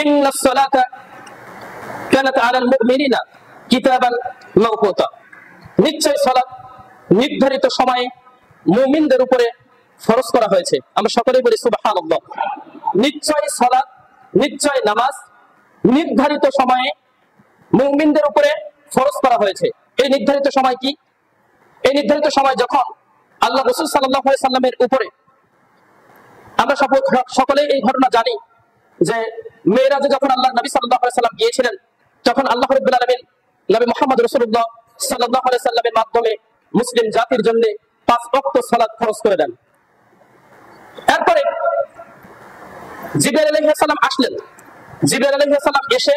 ইন্নাস সালাতা কানাত আলাল মুমিনিনা কিতাবান মাওকুতা, নিশ্চয় সালাত নির্ধারিত সময়ে মুমিনদের উপরে ফরজ করা হয়েছে। আমরা সকলেই বলি সুবহানাল্লাহ। নিশ্চয় সালাত, নিশ্চয় নামাজ নির্ধারিত সময়ে মুমিনদের উপরে ফরজ করা হয়েছে। এই নির্ধারিত সময় কি? এই নির্ধারিত সময় যখন আল্লাহ রাসূল সাল্লাল্লাহু আলাইহি সাল্লামের উপরে, আমরা সকলেই এই ঘটনা জানি যে মেরাজে যখন আল্লাহ নবী সাল্লাল্লাহু আলাইহি সাল্লাম গিয়েছিলেন, তখন আল্লাহ রাব্বুল আলামিন নবী মুহাম্মদ রাসূলুল্লাহ সাল্লাল্লাহু আলাইহি সাল্লামের মাধ্যমে মুসলিম জাতির জন্য 5 ওয়াক্ত সালাত ফরজ করে দেন। এরপরে জিবরাইল আলাইহিস সালাম আসলেন। জিবরাইল আলাইহিস সালাম এসে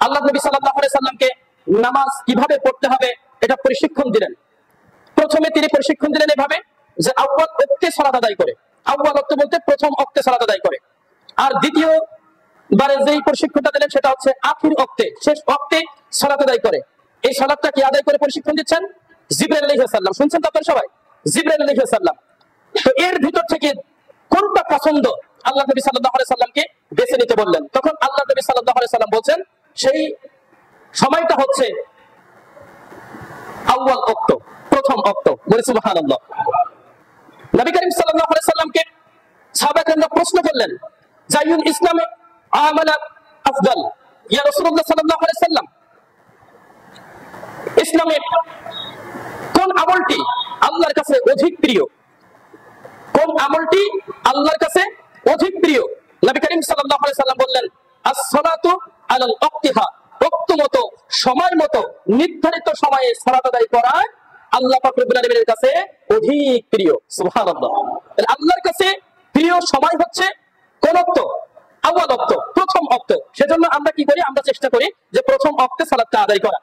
আল্লাহ নবী সাল্লাল্লাহু আলাইহি সাল্লামকে নামাজ কিভাবে পড়তে হবে এটা প্রশিক্ষণ দিলেন। প্রথমে তিনি প্রশিক্ষণ দিলেন এভাবে যে আউয়াল ওয়াক্তে সালাত আদায় করে। আউয়াল ওয়াক্ত বলতে প্রথম ওয়াক্তে সালাত আদায় করে। আর দ্বিতীয় বারে যেই প্রশিক্ষণটা দিলেন সেটা হচ্ছে আখির ওয়াক্তে, শেষ ওয়াক্তে সালাত আদায় করে। এই সালাতটা কি আদায় করে প্রশিক্ষণ দিচ্ছেন? জিবরাইল আলাইহিস সালাম। শুনছেন তো আপনারা সবাই? জিবরাইল আলাইহিস সালাম। তো এর ভিতর থেকে কোনটা পছন্দ আল্লাহ নবী সাল্লাল্লাহু আলাইহি সাল্লামকে বেছে নিতে বললেন। তখন আল্লাহ নবী সাল্লাল্লাহু আলাইহি সাল্লাম বলেন সেই সময়টা হচ্ছে আউয়াল ওয়াক্ত, প্রথম ওয়াক্ত। বলে সুবহানাল্লাহ। নবী করিম সাল্লাল্লাহু আলাইহি সাল্লামকে সাহাবাগণরা প্রশ্ন করলেন, জাইউল ইসলামে আমালাত আফদাল ইয়া রাসূলুল্লাহ সাল্লাল্লাহু আলাইহি সাল্লাম, ইসলামের কোন আমলটি আল্লাহর কাছে অধিক প্রিয়? কোন আমলটি আল্লাহর কাছে অধিক প্রিয়? নবী করিম সাল্লাল্লাহু আলাইহি সাল্লাম বললেন, আস-সালাতু আলাল ওয়াক্তিহা, ওয়াক্ত মতো, সময় মতো, নির্ধারিত সময়ে সালাত আদায় করা আল্লাহ পাক রব্বুল আলামিনের কাছে অধিক প্রিয়। সুবহানাল্লাহ। তাহলে আল্লাহর কাছে প্রিয় সময় হচ্ছে কোন ওয়াক্ত? আউয়াল ওয়াক্ত, প্রথম ওয়াক্ত। সেজন্য আমরা কি করি? আমরা চেষ্টা করি যে প্রথম ওয়াক্তে সালাতটা আদায় করা।